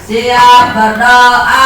Siap berdoa.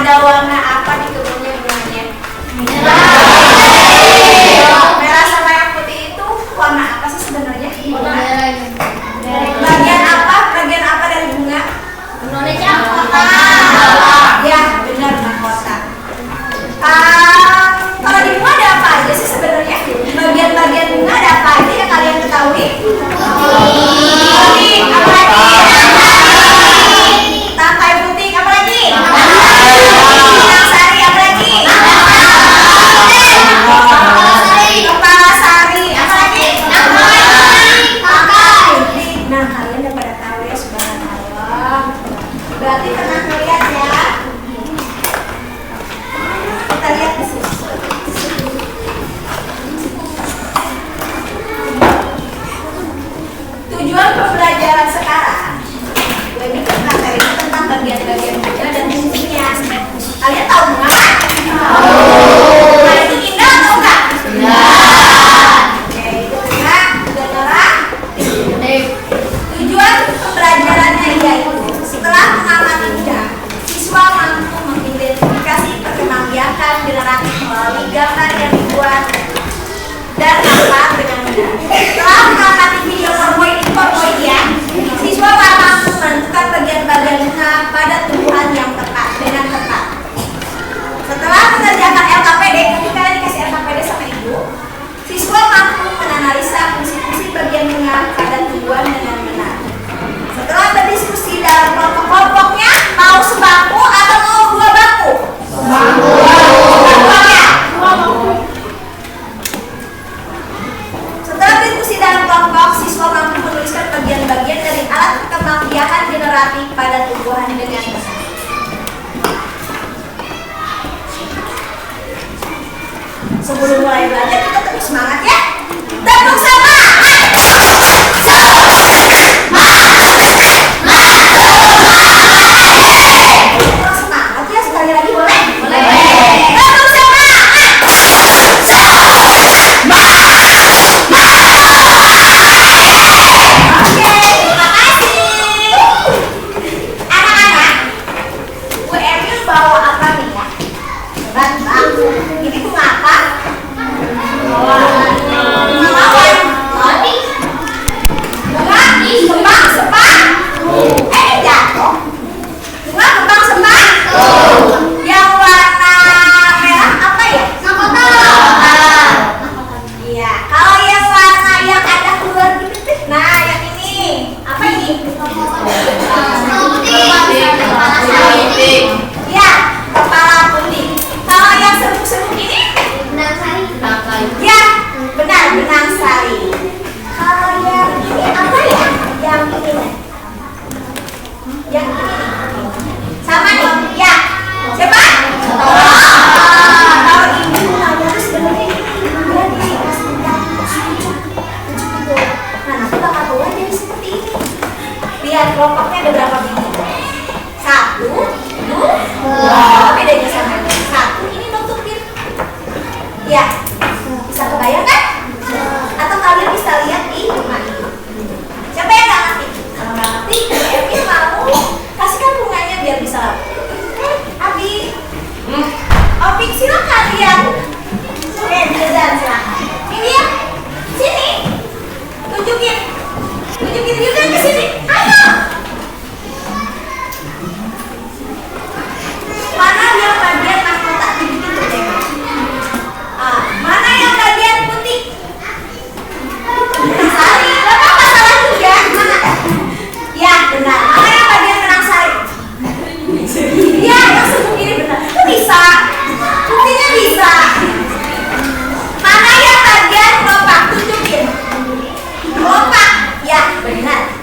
Ada warna apa di kebunnya bunganya? Merah sama yang putih itu warna apa sih sebenarnya? Bagian apa dari bunga? Ya, benar, mahkota. Kalau di bunga ada apa aja sih sebenarnya? Bagian-bagian bunga ada apa aja yang kalian ketahui? Putih, apa lagi? Tangkai putih, apa lagi? Benang sari, apa lagi? Kepala sari, apa lagi? Nah, kalian udah pada tahu ya, subhanallah. Berarti pernah melihat ya? Kita lihat di sini. Tujuan pembelajaran sekarang, gue bikin materi tentang bagian-bagian bunga dan fungsinya. Kalian tahu bunga? Tahu. Bunga itu indah atau enggak? Indah. Oke, itu bunga. Udah terang? Tujuan pembelajarannya yaitu setelah mengamati bunga, siswa mampu mengidentifikasi perkembangbiakan generatif melalui gambar yang dibuat dan apa dengan benar. Setelah mengamati video PowerPoint ya, siswa mampu menentukan bagian-bagian bunga pada tumbuhan yang tepat dengan tepat. Setelah mengerjakan LKPD, nanti kalian dikasih LKPD sama ibu, siswa mampu menganalisa fungsi-fungsi bagian bunga pada tumbuhan dengan benar. Setelah berdiskusi dalam kelompok-kelompoknya, mau sebangku atau mau dua bangku? Sebangku. Setelah diskusi dalam kelompok, siswa mampu menuliskan bagian-bagian dari alat perkembangbiakan generatif pada tumbuhan dengan benar. Sebelum mulai belajar, kita tetap semangat ya. Tepuk semangat ya, sekali lagi boleh? Boleh. Tepuk anak-anak, Bu Emil bawa apa nih ya? Bang, ini bunga apa? Bunga mawar. Bunga kembang sepang. Jatuh. Bunga kembang sepang. Yang warna merah apa ya? Iya. Kalau yang warna yang ada keluar gitu, nah yang ini apa ini? Ya, kepala putih. Kalau yang serbuk-serbuk ini? Ya, benar, benang sari. Kalau yang ini apa ya? Yang ini. Yang ini. Sama nih, ya. Siapa? Kalau ini bunganya tuh sebenarnya ini dia dikasihkan gitu. Nah, nanti bakal keluar jadi seperti ini. Lihat kelompoknya ada berapa biji? 1, 2. Apa bedanya sama ini? 1 ini nutupin. Ya, bisa kebayang kan? Atau kalian bisa lihat di rumah ini. Siapa yang nggak ngerti? Kalau nggak ngerti, Emil mau kasihkan bunganya biar bisa laku. Abi, Opik silakan lihat. Oke, Bildan silakan. Ini ya, sini. Tunjukin Bildan ke sini. Ayo. Mana yang bagian mahkota dibikin bertema? Mana yang bagian putih? Benang sari. Bapak masalah juga. Mana? Ya, benar. Mana yang bagian benang sari? Iya, yang serbuk ini benar. Itu bisa. Buktinya bisa. Mana yang bagian kelopak? Tunjukin. Kelopak. Ya, benar.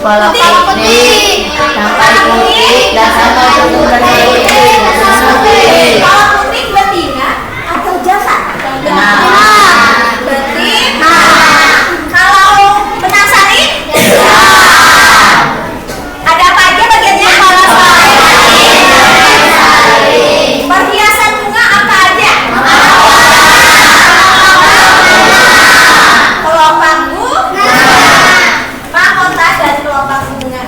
kepala putih, sampai putih, dasar putih, dasar putih. Kepala putih betina atau jantan? Betina. Kalau benang sari? Ada apa aja bagiannya? Perhiasan bunga apa aja? Kelopak bunga. Mahkota dan kelopak bunga.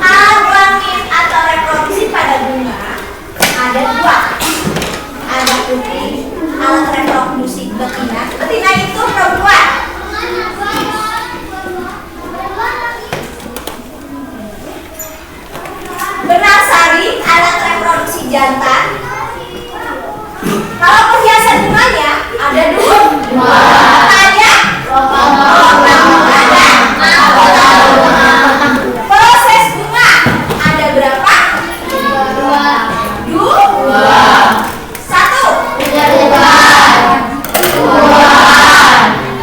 Alat kelamin atau reproduksi pada bunga ada dua. Ada putih, alat reproduksi betina. Betina itu perempuan. Benang sari, alat reproduksi jantan. Kalau perhiasan bunganya ada dua. Apa aja? Proses bunga ada berapa? Dua. Satu.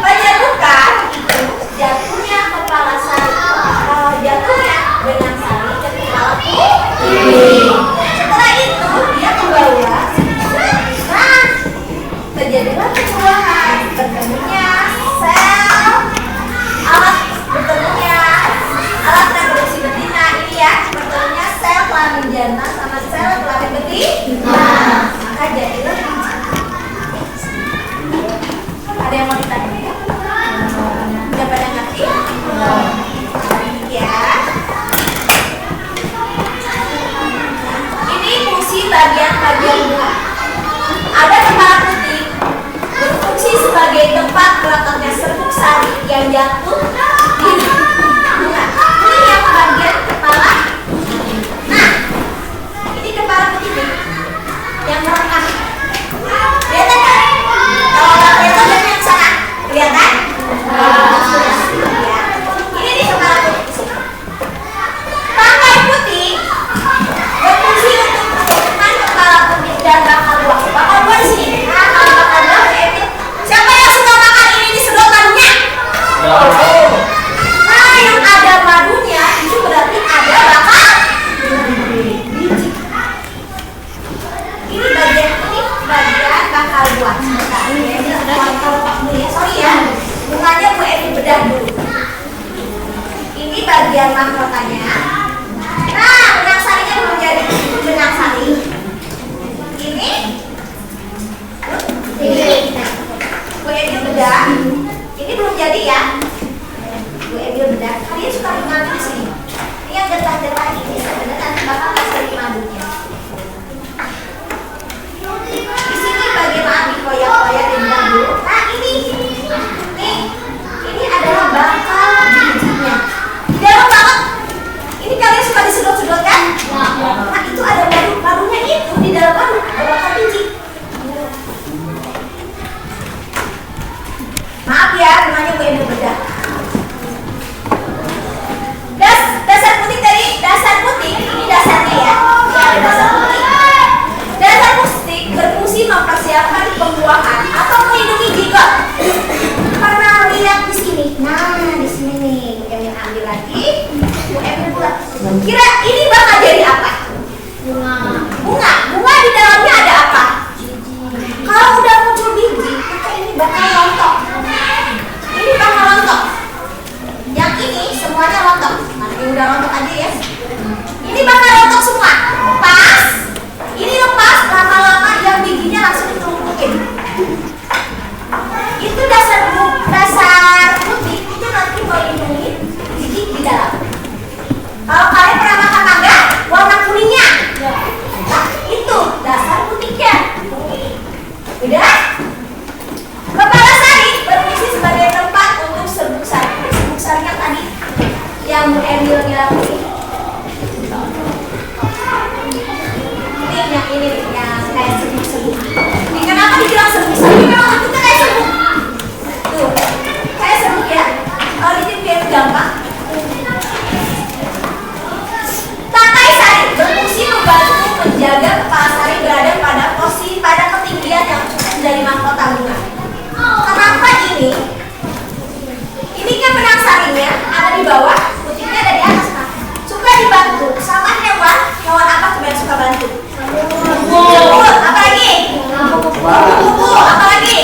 Penyebutan itu jatuhnya kepala sari. Jatuhnya benang sari ke kepala putih. Setelah itu dia membawa. Nah, terjadilah perubahan. Bertemunya sel. Bertemunya alat reproduksi betina ini ya. Bertemunya sel kelamin jantan sama sel kelamin betina. Maka jadilah biji. Ada yang mau ditanya? Udah pada ngerti? Ya. Ini fungsi bagian-bagian bunga. Ada kepala putih berfungsi sebagai tempat meletaknya serbuk sari yang jatuh di bunga. Ini yang bagian kepala. Nah, ini kepala putih nih, yang merekam. Kelihatan kan? Kalau nggak kelihatan dari yang sana, kelihatan? Ya. Ini nih kepala putih. Tangkai putih berfungsi untuk menghubungkan kepala putih dan bakal buah. Bakal buah di sini. Nah, kalau bakal buah kayak siapa yang suka makan ini disedot madunya? Nah, yang ada madunya itu berarti ada bakal biji. Ini bagian ini bagian bakal buah. Sebentar, ya. Sorry ya, bunganya Bu Edi bedah dulu. Ini bagian mahkotanya. Nah, benang sarinya belum jadi. Benang sari. Ini Bu Edi bedah. Ini belum jadi ya. Bu Edi bedah. Kalian suka madu di sini. Ini yang getah-getah ini sebenarnya nanti bakal kasih madunya. Di sini bagaimana dikoyak-koyak dan dulu. Nah ini, nih, ini adalah bakal bijinya. Di dalam banget. Ini kalian suka disedot-sedot kan? Nah itu ada madu, madunya itu di dalam madu ada bakal biji. Maaf ya, namanya Bu Edi bedah. Dasar putih tadi, dasar putih ini dasarnya ya. Ini ada dasar putih. Dasar putih berfungsi mempersiapkan pembuahan atau melindungi jigot. Pernah lihat di sini? Nah, di sini nih, yang ambil lagi. Bu Edi buat. Kira ini bakal jadi apa? Bunga. Bunga di dalam bantu. Sama hewan apa coba yang suka bantu? Nyamuk. Apa lagi? Kupu. Apa lagi?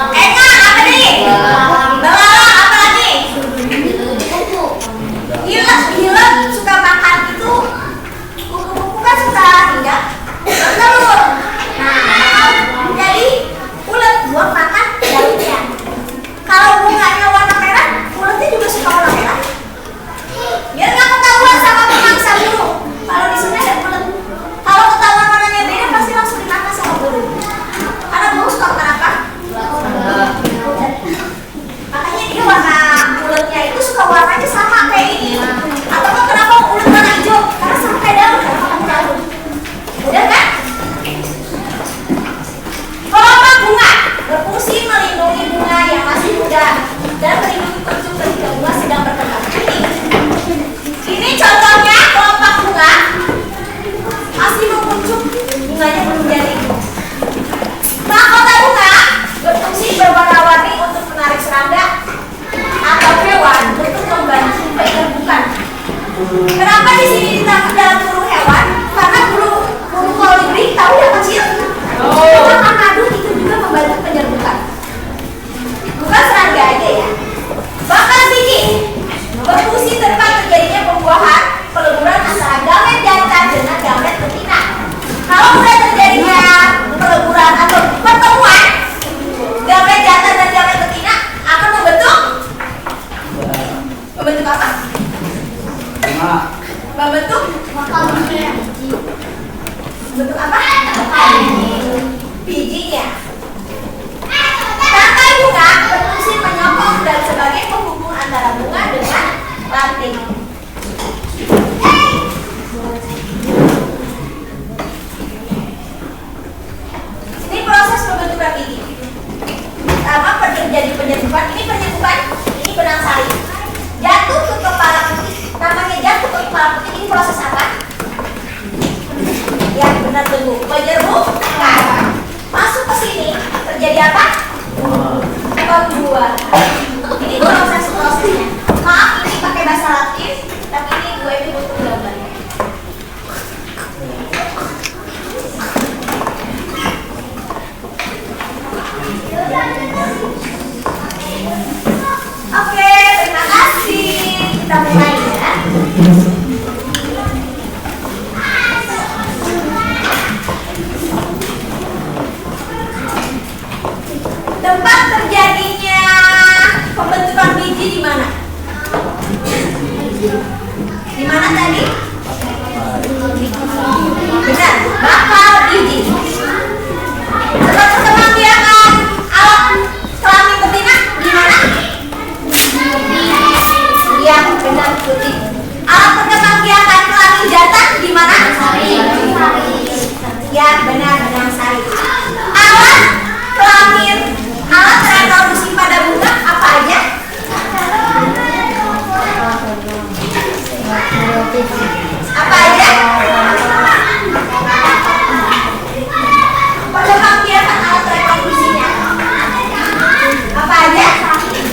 Enak. Apa nih? Belalang. Apa lagi? Hilek suka makan itu. Kupu-kupu kan suka hinggap. Telur. Nah, jadi ulet buat makan daunnya. Kalau bunganya warna merah, uletnya juga suka warna merah. Biar nggak ketahuan sama pemangsa burung. Kalau di sini ada ulet. Kalau ketahuan warnanya beda, pasti langsung dimakan sama burung. Karena burung suka makan apa? Ulet. Makanya dia warna uletnya itu suka warnanya sama kayak ini. Atau kenapa ulet warna hijau? Karena sama kayak daun, karena makan daun. Udah kan? Kelopak bunga berfungsi melindungi bunga yang masih muda dan melindungi kuncup ketika bunga sedang berkembang. Ini contohnya kelopak bunga masih menguncup, bunganya belum jadi. Mahkota bunga berfungsi berwarna-warni untuk menarik serangga atau hewan untuk membantu penyerbukan. Kenapa di sini ditangkap dalam burung hewan? Karena burung kolibri tahu yang kecil. Makan madu itu juga membantu penyerbukan. Bukan serangga aja ya. Bakal biji berfungsi tempat terjadinya pembuahan peleburan antara gamet jantan dengan gamet betina. Kalau sudah terjadinya peleburan atau pertemuan gamet jantan dan gamet betina akan membentuk apa? Membentuk apa? Bijinya. Tangkai bunga berfungsi menyokong dan sebagai penghubung antara bunga dengan ranting. Ini proses pembentukan biji. Pertama terjadi penyerbukan. Ini penyerbukan. Ini benang sari. Jatuh ke kepala putih. Namanya jatuh ke kepala putih. Ini proses apa? Ya benar tunggu. Penyerbukan. Masuk ke sini terjadi apa? Pembuahan. Ini proses-prosesnya. Maaf ini pakai bahasa Latin, tapi ini gue ini butuh gambarnya. Oke, terima kasih. Kita mulai ya. Tempat terjadinya pembentukan biji di mana? Di mana tadi? Benar, bakal biji. Tempat perkembangbiakan alat kelamin betina di mana? Iya, benar putih. Alat perkembangbiakan kelamin jantan di mana? Ya, benar sari. Alat kelamin alat reproduksi pada bunga apa aja? Apa aja? Perkembangbiakan alat reproduksinya apa aja?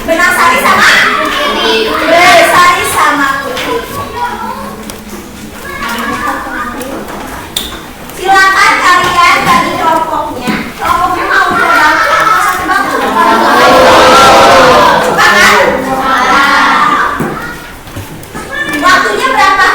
Benang sari sama putih. Sari sama putih. Silakan kalian bagi kelompoknya. Kelompoknya mau coba suka kan? Waktunya berapa?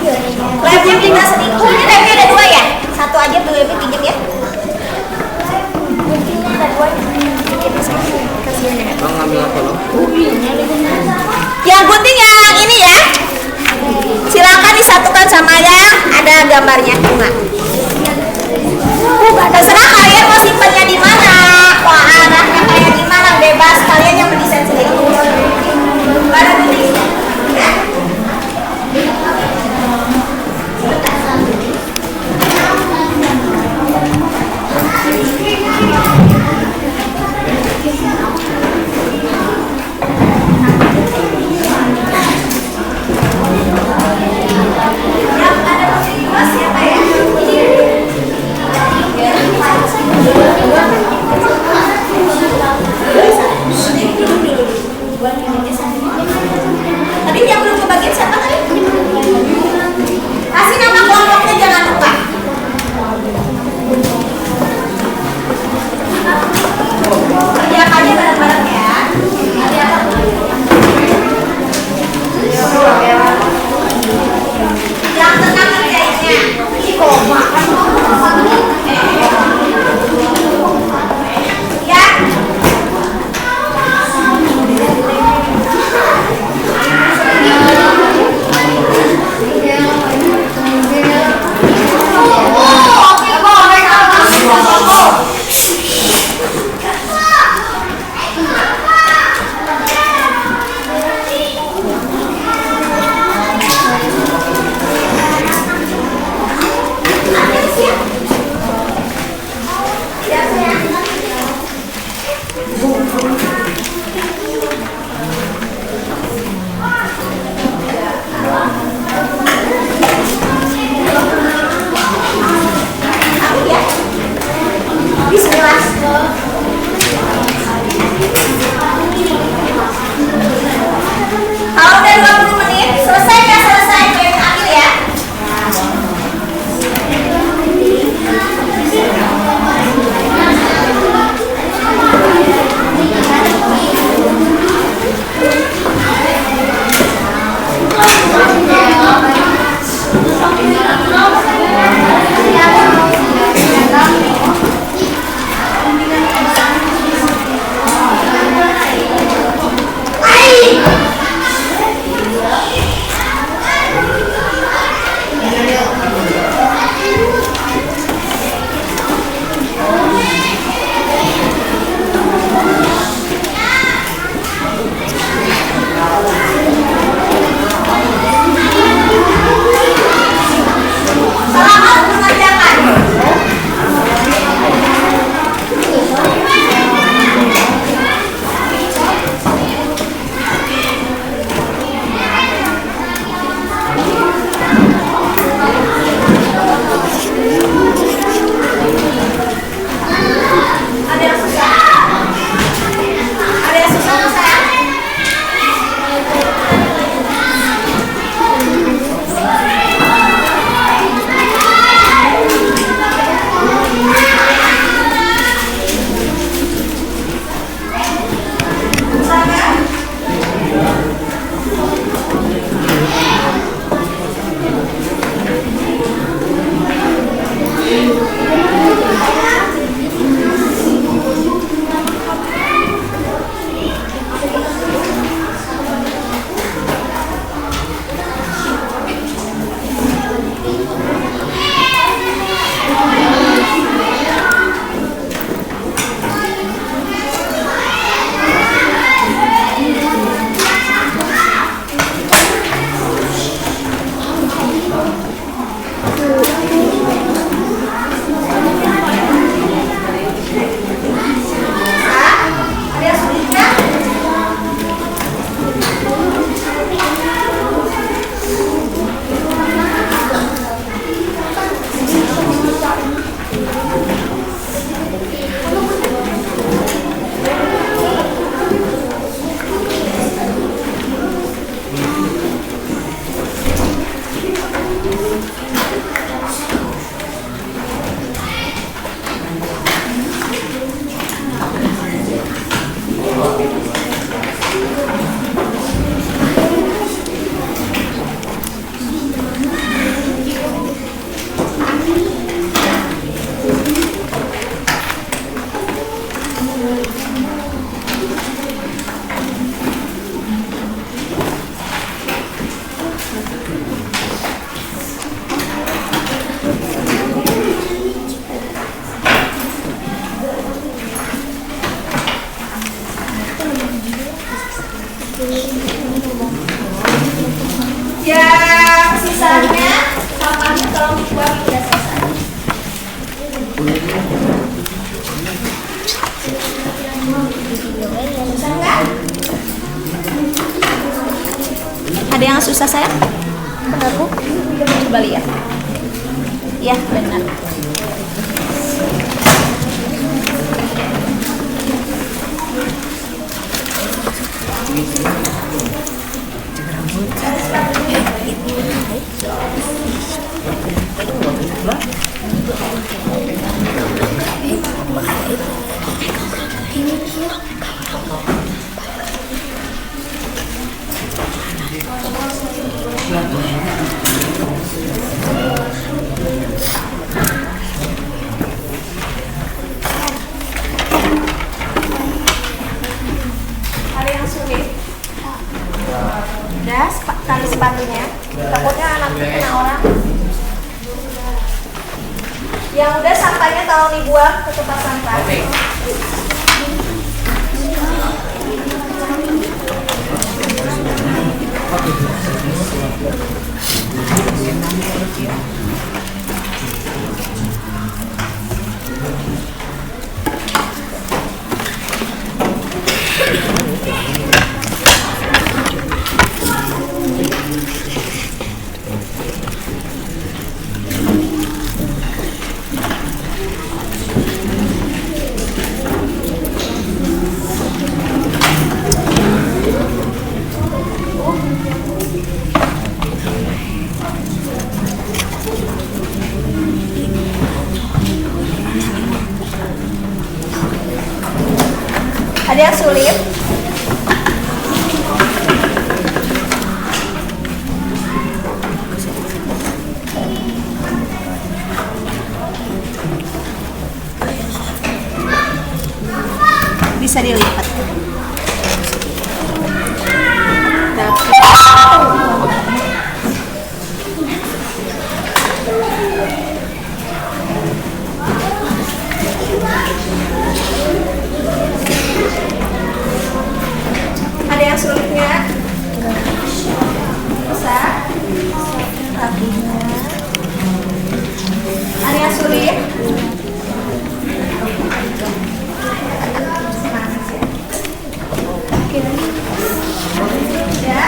Lemnya tinggal sedikit. Ini lemnya ada 2 ya? Satu aja Bu Evi pinjam ya. Guntingnya ada 2 ya. Kasihan ya. Bang ambil apa lo? Yang gunting yang ini ya. Silakan disatukan sama yang ada gambarnya bunga. Terserah kalian mau simpannya di mana. Wah, arahnya kayak gimana, bebas kalian yang mendesain sendiri. Baru gunting. Ya. Yang ada posisi dua siapa ya? Tadi yang belum kebagian siapa tadi? Kasih nama kelompoknya jangan lupa. Kerjakannya bareng-bareng ya. Yang tenang kerjainnya. Ya. Bismillah. Kalau udah 20 menit, selesai ya selesai. Kalian ambil ya. Selamat mengerjakan. Ada yang susah? Ada yang susah nggak sayang? Susah nggak? Ada yang sulit nggak? Susah nggak? Ada yang susah sayang? Benar Bu? Coba lihat. Ya benar. Ada yang sulit? Udah, tali sepatunya. Takutnya anaknya kena orang. Yang udah sampahnya tolong dibuang ke tempat sampah. Ada yang sulit? Bisa dilipat. Ada yang sulit nggak? Bisa? Rapinya. Ada yang sulit? Ya.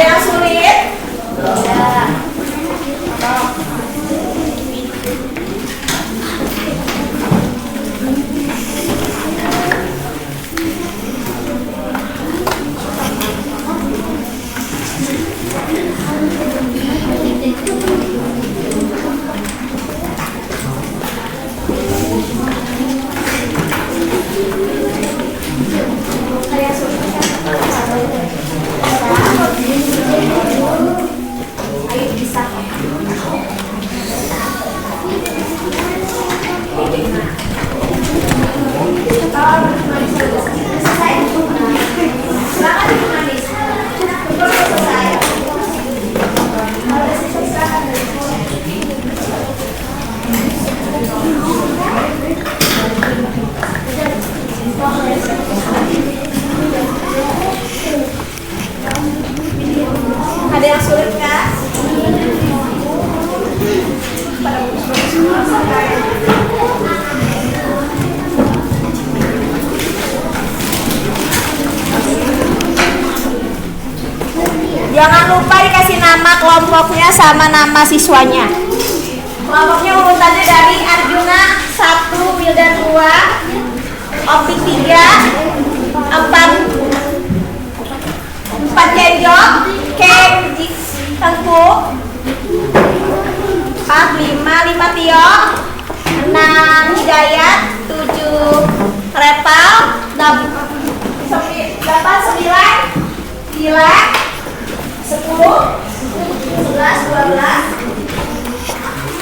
yang sulit? Ayo bisa. Ada yang sulit kah? Jangan lupa dikasih nama kelompoknya sama nama siswanya. Kelompoknya urutannya dari Arjuna 1, Wildan 2, Opik 3, 4 Kenjok, Kenji Tengku, 4 5 Tio, 6 Hidayat, 7 Repal, 8 9 Gila, 10 11 12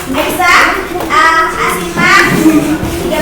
Aisyah, Asima, 13 14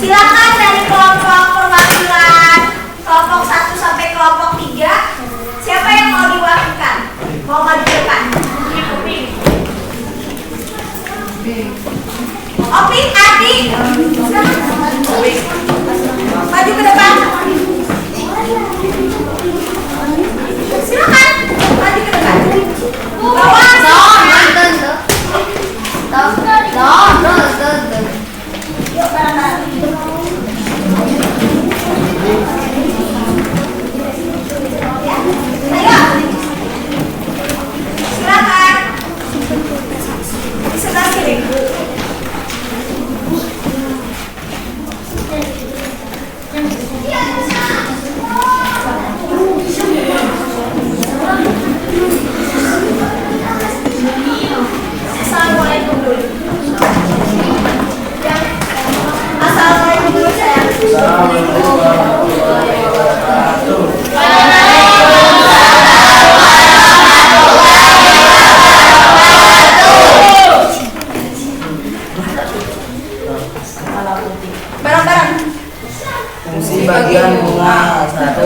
Silakan dari kelompok perwakilan kelompok 1 sampai kelompok 3. Siapa yang mau diwakilkan? Mau maju ke depan? Opik, Adi. Maju ke depan. Silakan maju ke depan. Bawah. Yuk bareng-bareng. Ayo. Silakan. Di sebelah kiri. Assalamualaikum dulu. Assalamualaikum dulu sayang. Assalamualaikum warahmatullahi wabarakatuh. Bareng-bareng. Fungsi bagian bunga 1.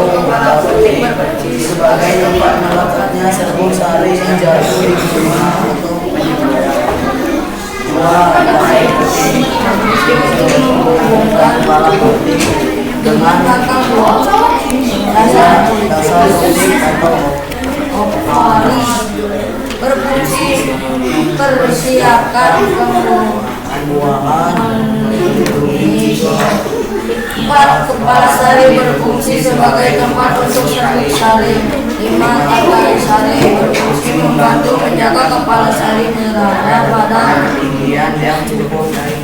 Sebagai tempat melekatnya serbuk sari yang jatuh di bunga atau penyebab. 2. Ada air putih. antara putih dengan dasar putih atau ovaris berfungsi persiapkan pembuahan melindungi kepala sari berfungsi sebagai tempat untuk serbuk sari. 5. Tangkai sari berfungsi membantu menjaga kepala sari berada pada ketinggian yang cukup dari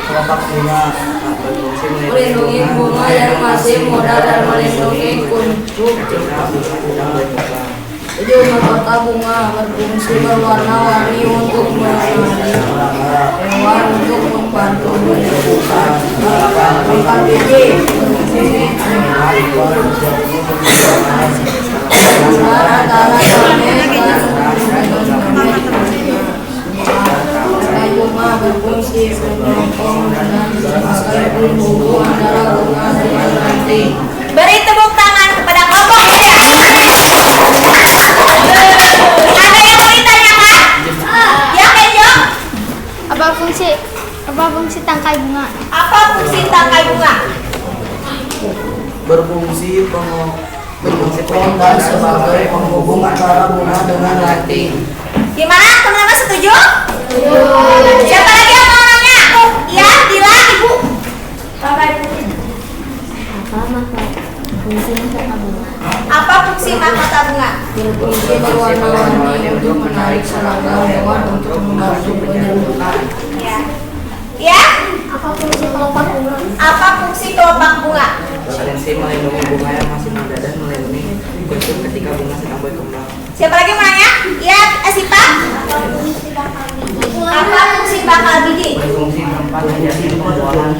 kelopak bunga berfungsi melindungi bunga yang masih muda dan melindungi kuncup. 7. Mahkota bunga berfungsi berwarna-warni untuk menarik hewan untuk membantu menyembuhkan. 4 biji berfungsi antara bunga berfungsi menyokong dan sebagai penghubung antara bunga dengan ranting. Beri tepuk tangan kepada kelompok saya. Ada yang mau ditanyakan? Ya, Kenjo? Apa fungsi tangkai bunga? Apa fungsi tangkai bunga? berfungsi dan sebagai penghubung antara bunga dengan ranting. Gimana? Teman-teman setuju? Siapa lagi yang mau nanya? Iya, Dila, Ibu. Apa fungsi mahkota bunga? Berfungsi berwarna-warni untuk menarik serangga hewan untuk membantu penyembuhan. Ya. Ya? Apa fungsi kelopak bunga? Apa fungsi kelopak bunga? Berfungsi melindungi bunga yang masih muda dan melindungi kuncup ketika bunga sedang berkembang. Siapa lagi mau nanya? Ya, Asipa. Apa fungsi bakal biji? Berfungsi tempat menjadi pembuahan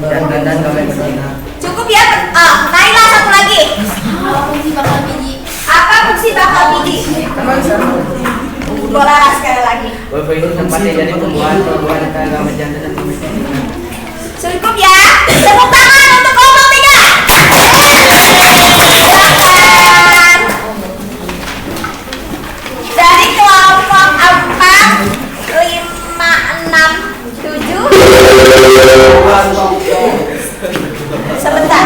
dan dandan gawe betina. Cukup ya? Naila satu lagi. Apa fungsi bakal biji? Apa fungsi bakal biji? Bola sekali lagi. Berfungsi tempat menjadi pembuahan antara gawe jantan dan gawe betina. Cukup ya? Tepuk tangan untuk kelompok 3. Silakan. Dari kelompok 4, 5, 6, 7. Sebentar.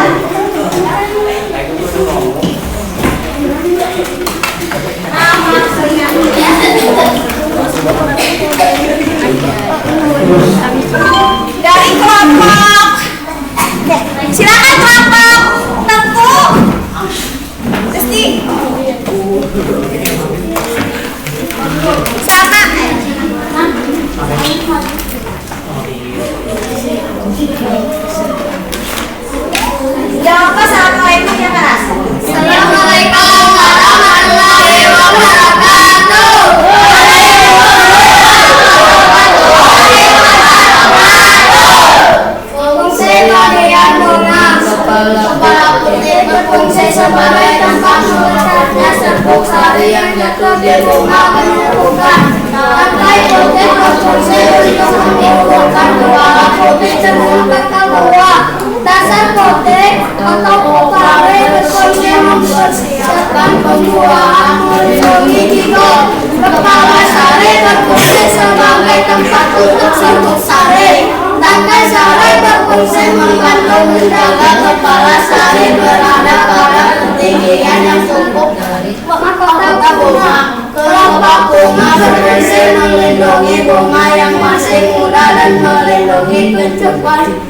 Dari kelompok, silakan kelompok Tengku, Desti, sama. Jangan lupa assalamualaikum ya keras. Assalamualaikum warahmatullahi wabarakatuh. Fungsi bagian bunga. Kepala putih berfungsi sebagai tempat meletaknya serbuk sari yang jatuh di bunga menyembuhkan. Tangkai putih berfungsi untuk menimbulkan kepala putih terhubung ke bawah. Dasar putih atau ovary berfungsi mempersiapkan pembuahan melindungi gigo. Kepala sari berfungsi sebagai tempat untuk serbuk sari. Tangkai sari berfungsi membantu menjaga kepala sari berada pada ketinggian yang cukup. Mahkota bunga. Kelompok bunga berfungsi melindungi bunga yang masih muda dan melindungi kuncupan.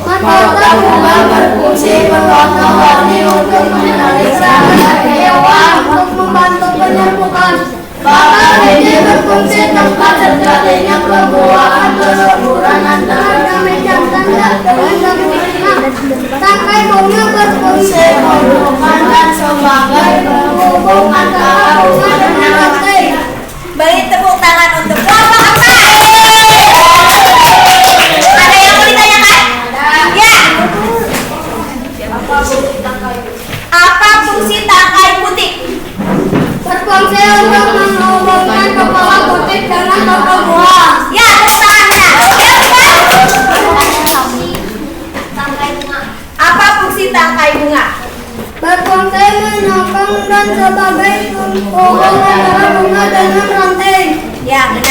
Mahkota bunga berfungsi berwarna-warni untuk menarik serangga hewan untuk membantu penyerbukan. Bakal biji berfungsi tempat terjadinya pembuahan peleburan antara gamet jantan dan gamet betina. Tangkai bunga berfungsi menghubungkan dan sebagai penghubung antara bunga dengan ranting. Beri tepuk tangan untuk kelompok 4. Ada yang mau ditanyakan? Ya. Apa fungsi tangkai putih? Berfungsi untuk menghubungkan kepala putih dengan toko buah. Ya, tepuk tangannya. Apa fungsi tangkai bunga? Berfungsi menyokong dan sebagai penghubung antara bunga dengan ranting. Ya, benar.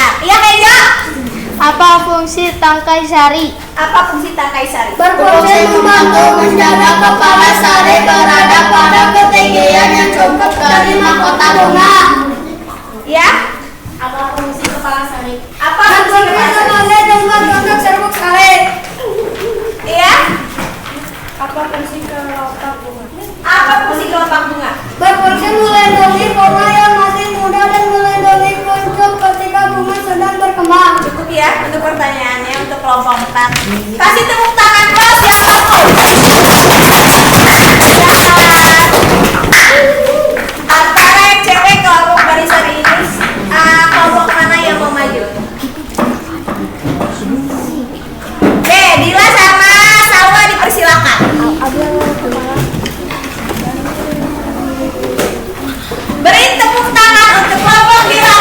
Apa fungsi tangkai sari? Apa fungsi tangkai sari? Berfungsi membantu menjaga kepala sari berada pada ketinggian yang cukup dari mahkota bunga. Ya? Apa fungsi kepala sari? Apa fungsi kepala sari? Sebagai tempat untuk serbuk sari. Iya? Apa fungsi kelopak bunga? Apa fungsi kelopak bunga? Berfungsi melindungi bunga yang masih muda dan melindungi kuncup ketika bunga sedang berkembang. Cukup ya untuk pertanyaannya untuk kelompok 4. Kasih tepuk tangan bos yang mau. Antara yang cewek kelompok barisan ini, kelompok mana yang mau maju? Oke, Dila sama Salwa dipersilakan. Beri tepuk tangan untuk kelompok Dila.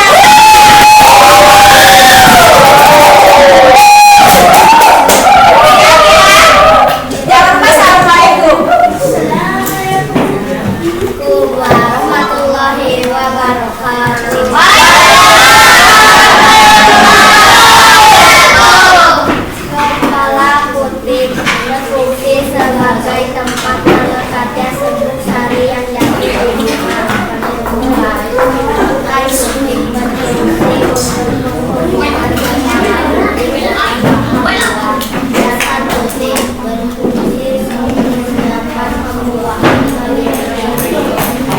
Jangan lupa assalamualaikum. Warahmatullahi wabarakatuh. Kepala putih berfungsi sebagai tempat melekatnya serbuk sari yang jatuh di bunga. Tangkai putih berfungsi untuk menghubungkan dasar putih berfungsi untuk mendapat pembuahan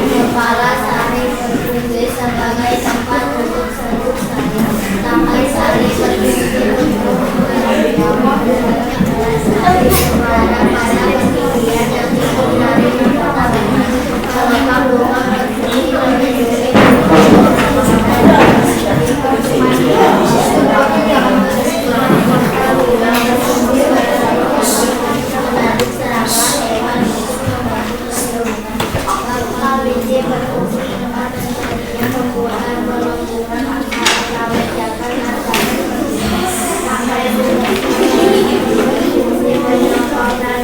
kepala sari berfungsi sebagai tempat untuk serbuk sari. Tangkai sari berfungsi untuk sari berada pada ketinggian yang cukup dari mahkota bunga. Kelopak bunga berfungsi melindungi menarik serangga hewan untuk membantu perlindungan. Kepala biji berfungsi tempat terjadinya pembuahan melengkungkan antara kawet jantan antara tangkai bunga berfungsi menyokong dan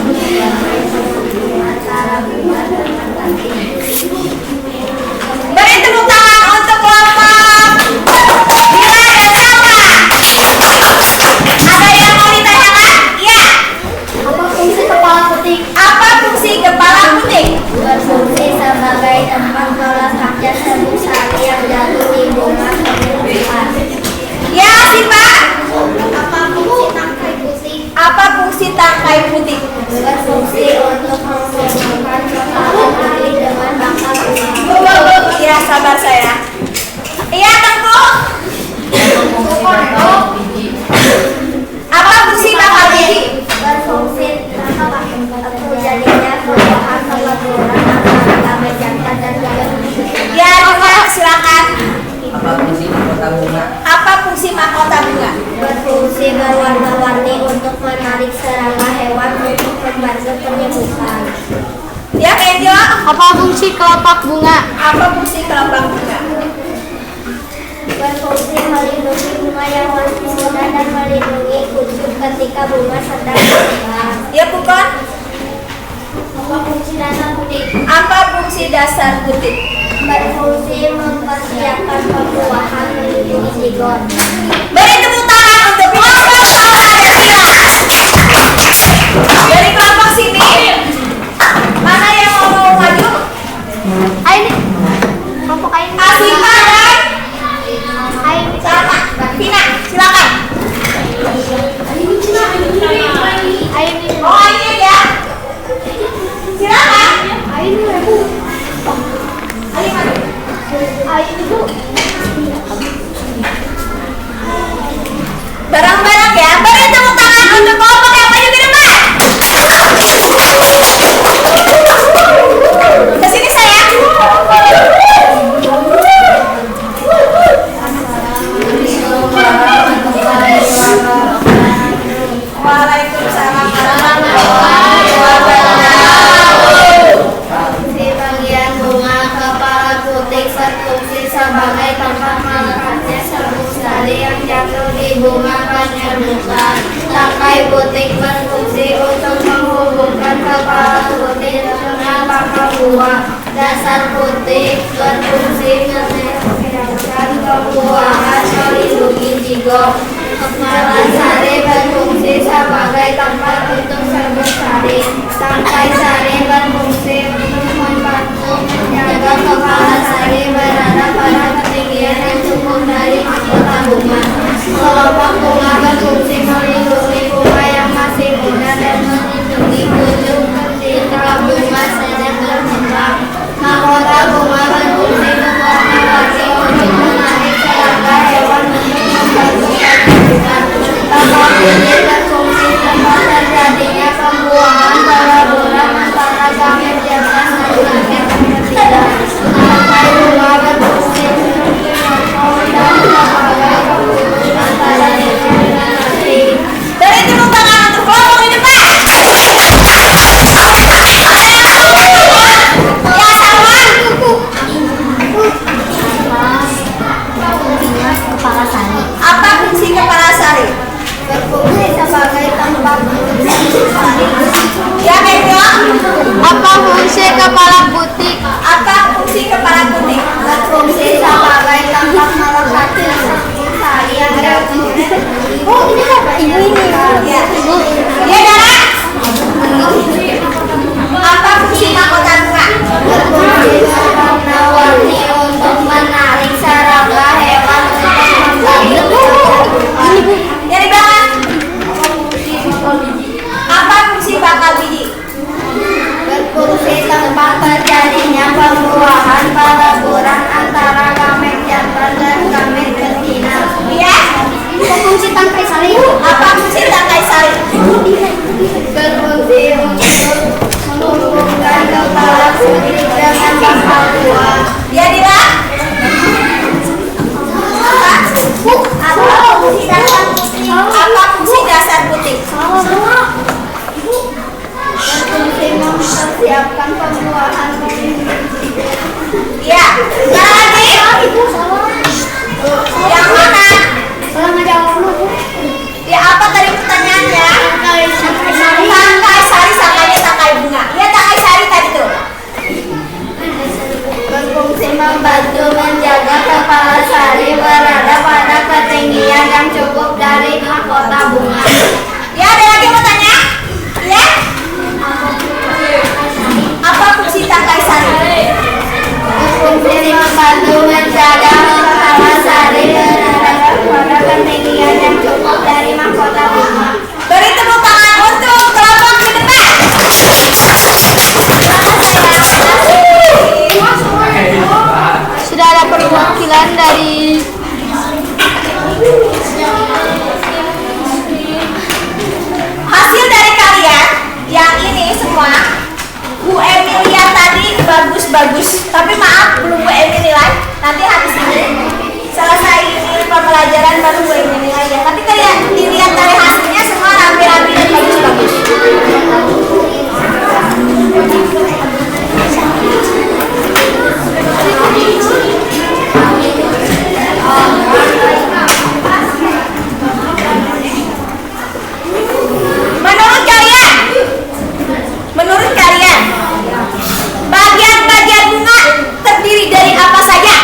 menjaga penghubung antara bunga dengan kaki. Beri tepuk tangan untuk kelompok Dila dan Salwa. Ada yang mau ditanyakan? Iya. Apa fungsi kepala putih? Apa fungsi kepala putih? Berfungsi sebagai tempat melekatnya serbuk sari yang jatuh di bunga pembuahan. Ya, Siva. Apa fungsi tangkai putih? Apa fungsi tangkai putih? Berfungsi untuk menghubungkan kepala sari dengan bakal bunga. Ya, sabar saya. Iya, Tengku. Apa fungsi bakal biji? Berfungsi terjadinya pembuahan peleburan antara kawet jantan dan kawet. Ya, juga silakan. Apa fungsi mahkota bunga? Apa fungsi mahkota bunga? Berfungsi berwarna-warni untuk menarik serangga hewan untuk membantu penyembuhan. Ya, Kenjo. Apa fungsi kelopak bunga? Apa fungsi kelopak bunga? Berfungsi melindungi bunga yang masih muda dan melindungi kuncup ketika bunga sedang berkembang. Ya, Pukon. Apa fungsi dasar putih? Apa fungsi dasar putih? Berfungsi mempersiapkan pembuahan melindungi zigot. Beri tepuk tangan untuk kelompok Salwa dan Dila. Dari kelompok sini, mana yang mau maju? Aini, kelompok Aini. Asifa dan Aini. Salma. Vina, silakan. Aini. Oh, ini ya. Silakan. Aini. Ayo maju. Aini bu. Barang-barang ya. Beri tepuk tangan untuk kelompok yang maju ke depan. Ke sini sayang. Waalaikumsalam warahmatullahi wabarakatuh. Di bagian bunga kepala putih berfungsi sebagai tempat melekatnya serbuk sari yang jatuh di bunga penyerbukan. Tangkai putih berfungsi untuk menghubungkan kepala putih dengan bakal buah. Dasar putih berfungsi menghilangkan pembuahan melindungi zigot. Tangkai sari berfungsi untuk membantu menjaga kepala sari berada pada ketinggian yang cukup dari mahkota bunga. Kelompok bunga berfungsi melindungi bunga yang masih muda dan melindungi ujung citra bunga sedang berkembang. Mahkota bunga berfungsi mewarna-warni untuk menarik serangga hewan untuk membantu pertumbuhan. Tempat bibit berfungsi tempat terjadinya pembuahan peleburan antara gamet jantan dan gamet betina. Tangkai bunga berfungsi sebagai morfol dan sebagai penghubung antara nilai dengan nasi. Beri tepuk tangan untuk kelompok ini, Pak. Ya, Sarwan. Kepala sari Apa fungsi kepala sari? berfungsi sebagai tempat produksi sari. Ya, Hendro. Apa fungsi kepala butik? Apa fungsi kepala putih? Berfungsi sebagai tempat melekatkan sari yang oh ini apa ini Ya. Ya, Dara. Apa fungsi mahkota bunga? berfungsi mewarna-warni untuk menarik serangga hewan untuk membantu. Ya, di belakang. Apa fungsi bakal biji? Berfungsi tempat terjadinya pembuahan peleburan antara gamet jantan dan gamet betina. Ya. Berfungsi tangkai sari. Apa fungsi tangkai sari? Berfungsi untuk menghubungkan kepala putih dengan bakal buah. Ya, Dira. Apa fungsi dasar putih? Apa fungsi dasar putih? Berfungsi mempersiapkan pembuahan. Ya. Yang lagi? Yang mana? Salah ngejawab lu, Bu. Ya, apa tadi pertanyaannya? Tangkai sari sakainya sakai bunga. Ya, tangkai sari tadi tuh. Berfungsi membantu menjaga kepala sari berada pada ketinggian yang cukup dari mahkota bunga. Ya, ada lagi mau tanya? Ya. Apa fungsi tangkai sari? Berfungsi membantu menjaga kepala sari berada pada ketinggian yang cukup dari mahkota bunga. Beri tepuk tangan untuk kelompok di depan. Sudah ada perwakilan dari Hasil dari kalian yang ini semua Bu Emilia tadi bagus-bagus. Tapi maaf belum Bu Emi nilai. Nanti habis ini selesai ini pembelajaran baru Bu Emi nilai ya. Tapi kalian dilihat dari hasilnya semua rapi-rapi dan bagus-bagus. Menurut kalian, bagian-bagian bunga terdiri dari apa saja?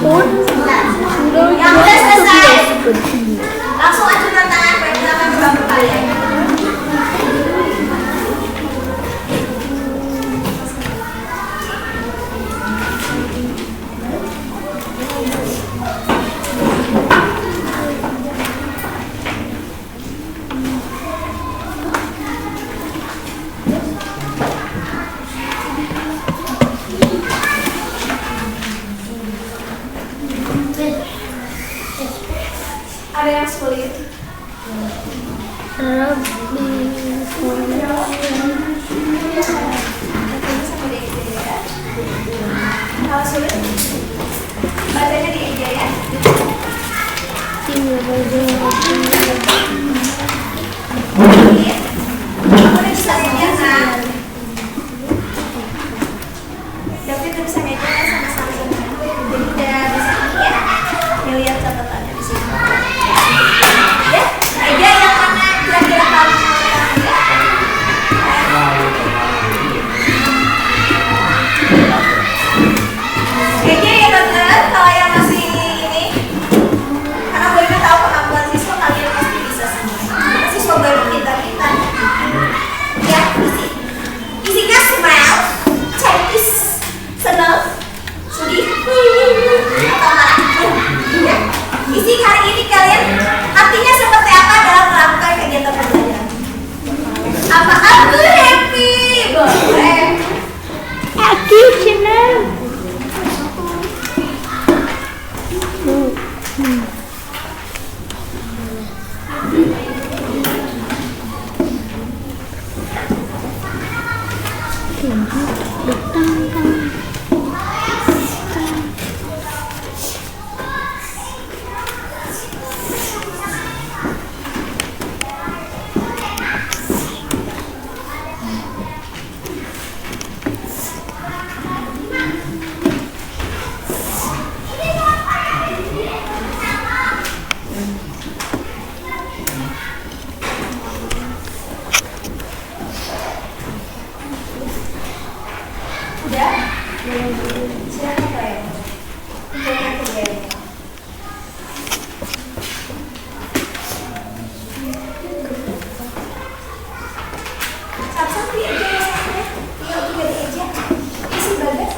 pun Yang udah selesai. Langsung ajukan tangan ke belakang ke bangku kalian. Ada yang sulit. Kalau sulit, bacanya di eja ya. Aku udah bisa eja kan? David udah bisa eja kan sama-sama. Jadi udah bisa ini ya. Lihat catatannya di sini. Ya, eja yang mana kira-kira kamu ya? Eja ya bener, kalau yang masih ini, karena gue udah tahu kemampuan siswa kalian pasti bisa semua. Karena siswa baru kita. Ya, isinya smile, Chinese, senang, sedih, atau marah. Ya. Isi hari ini kalian hatinya seperti apa dalam melakukan kegiatan pembelajaran? Apa aku happy? Boleh. Aku senang. Udah? Silakan Pak ya. Satu-satu di eja ya sayangnya. Tinggal 3 di eja. Isi bagas.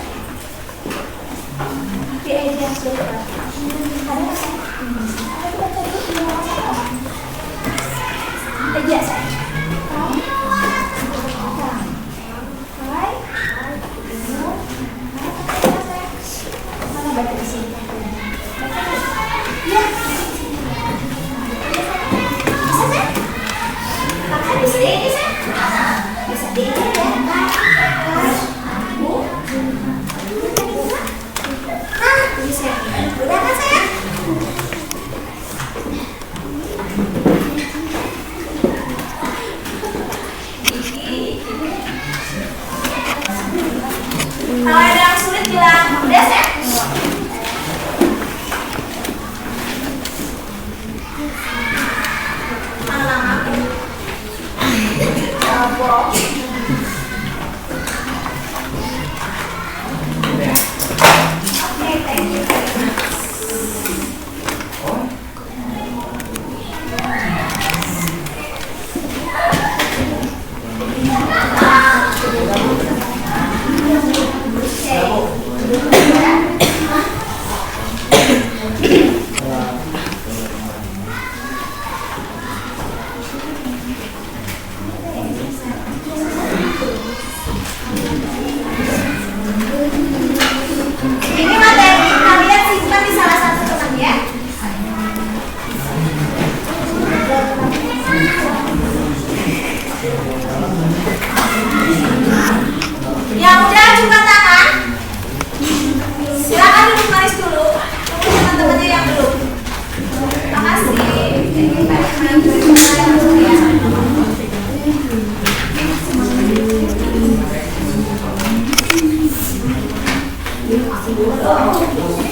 Di eja sudah. Ada nggak sayang? Ada kita cari dulu. Eja sayang. Mana baca di sini? Iya. Bisa kan? Kakak bisa di ini kan? Bisa di ini ya. Bu. Bisa. Udah kan sayang? Kalau ada yang sulit bilang udah ya. Lama-lama. Bohong. Oke, thank you. Ini materi kalian simpan di salah satu teman ya. Yang udah ajukan tangan, silakan duduk baris dulu. Tunggu teman-temannya yang belum. Terima kasih. Ini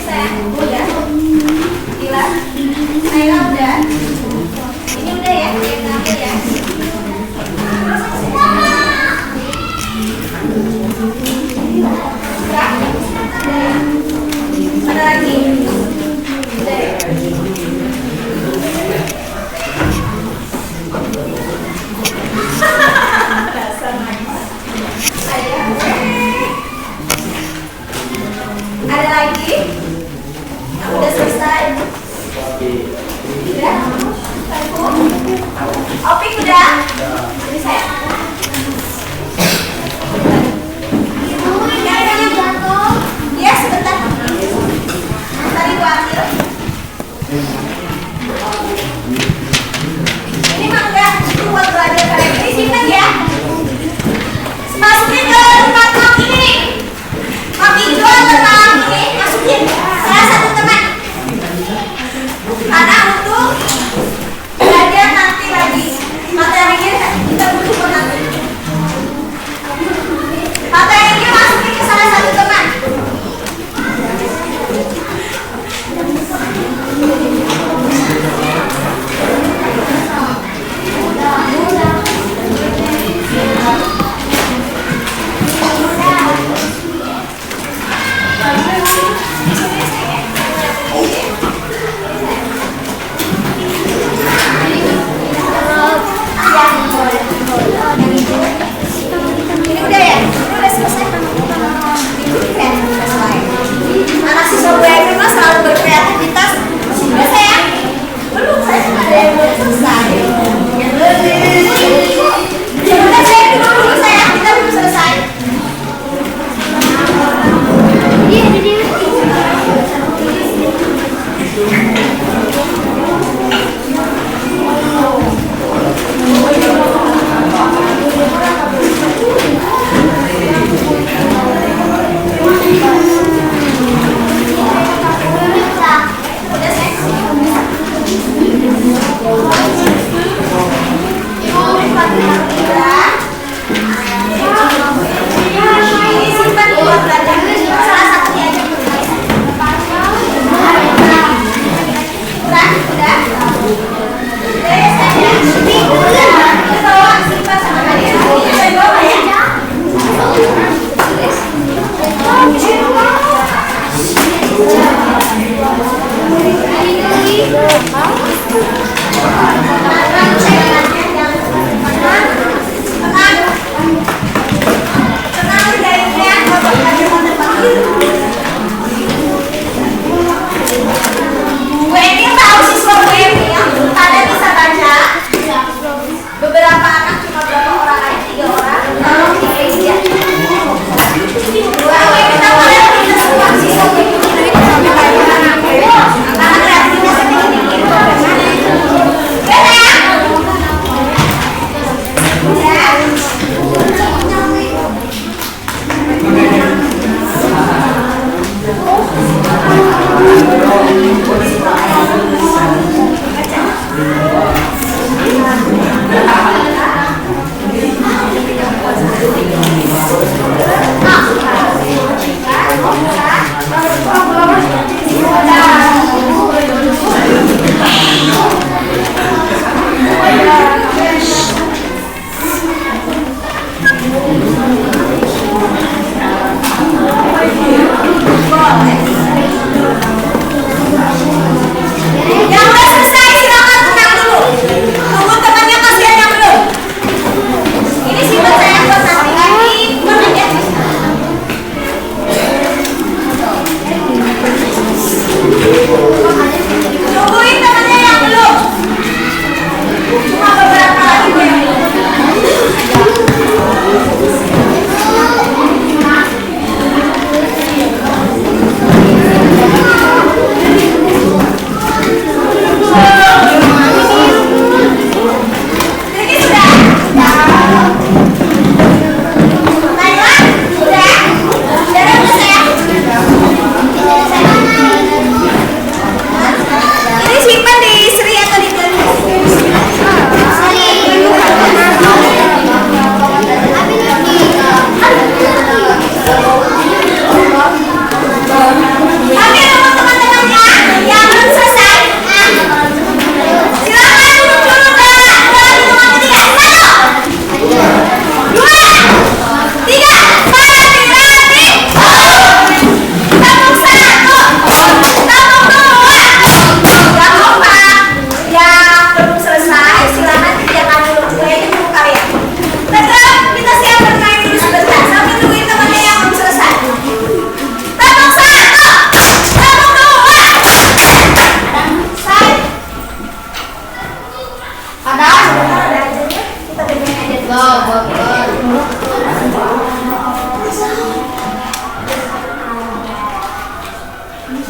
saya udah. Gila. Saya udah. Ini udah ya, yang ngambil ya. Udah. Ada lagi. Ada lagi? Yang udah selesai? Udah? Opik udah? Ini saya. Ya sebentar. Tadi gua ambil. Ini mangga itu buat belajar kalian. Ini simpen ya. Masukin ke tempat mak ini. Mak hijau tenang ini masukin. Salah satu teman. Karena untuk belajar nanti lagi materinya kita butuh nanti. Materinya masukin ke salah satu teman. Ini udah ya? Ini udah selesai. Ya, selesai. Anak siswa BM memang selalu berkreativitas. Udah saya? Belum, saya cuma ada yang belum selesai. Ya udah saya dulu saya, kita belum selesai. Ini simpan buat belajar. Salah satunya aja. Udah? Udah? Udah ya saya? Ini bawa simpan sama kalian. Ini saya bawa ya. Beberapa anak cuma berapa orang aja, 3 orang. Kalau kita semua siswa dari anak karena kreativitasnya tinggi. Yang udah selesai silakan tenang dulu. Tunggu temannya kasihan yang belum. Ini simpan saya buat nanti lagi. Buat aja. Tungguin temannya yang belum. Cuma beberapa.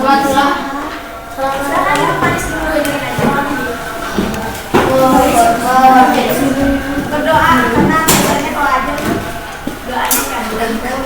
Sholatlah. Silakan yang manis dulu dengerin aja. Berdoa karena biasanya kalau aja doanya kan.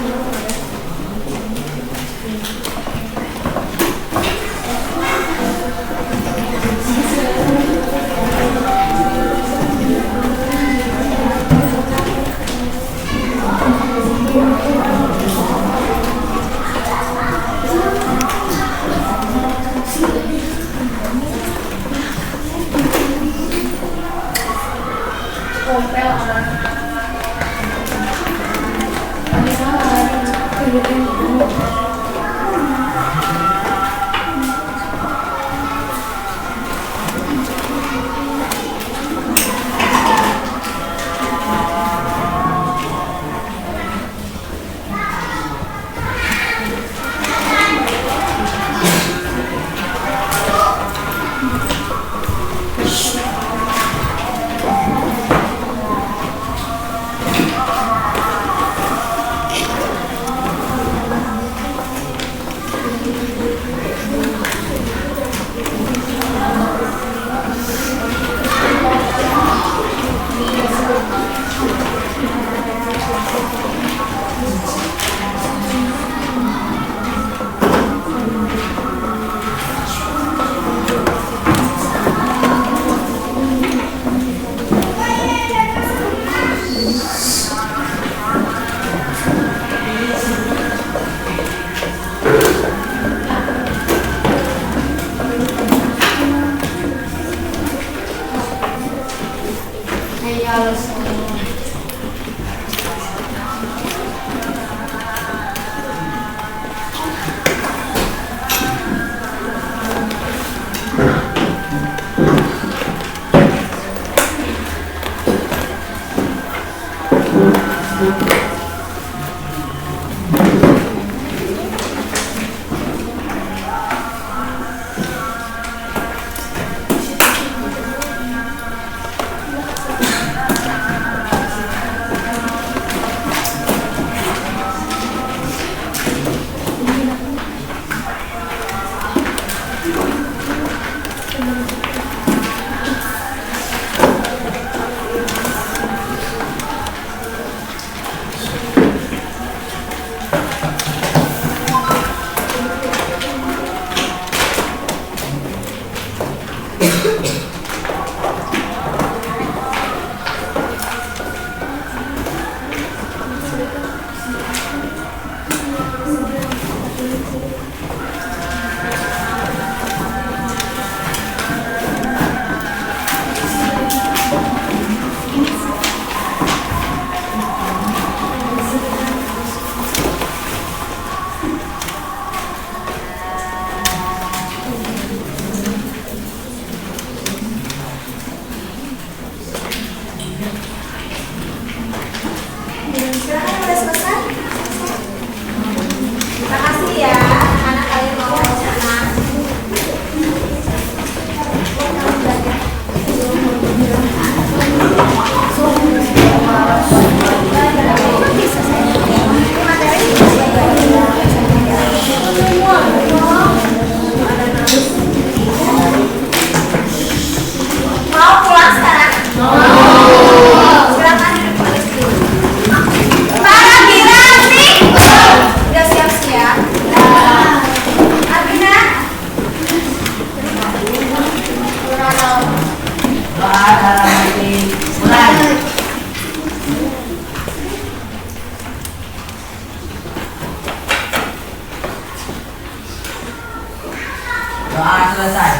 Doa selesai.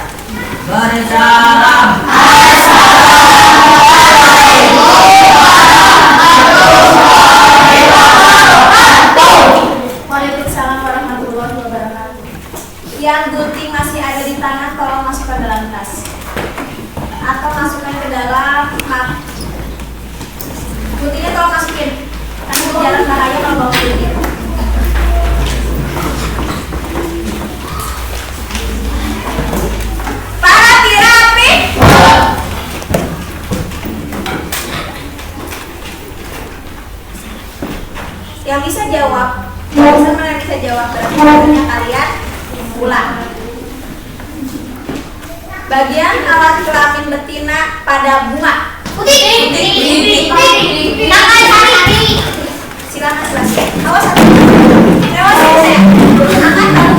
Bersalam. Waalaikumsalam warahmatullahi wabarakatuh. Yang gunting masih ada di tangan tolong masukkan dalam tas atau masukkan ke dalam map. Guntingnya tolong masukin. Nanti di jalan bahaya kalau bawa gunting. Para tirapi. Yang bisa jawab, yang bisa jawab berarti kalian pulang. Bagian alat kelamin betina pada bunga. Putih. Silakan selesai. Awas satu. Awas selesai. Angkat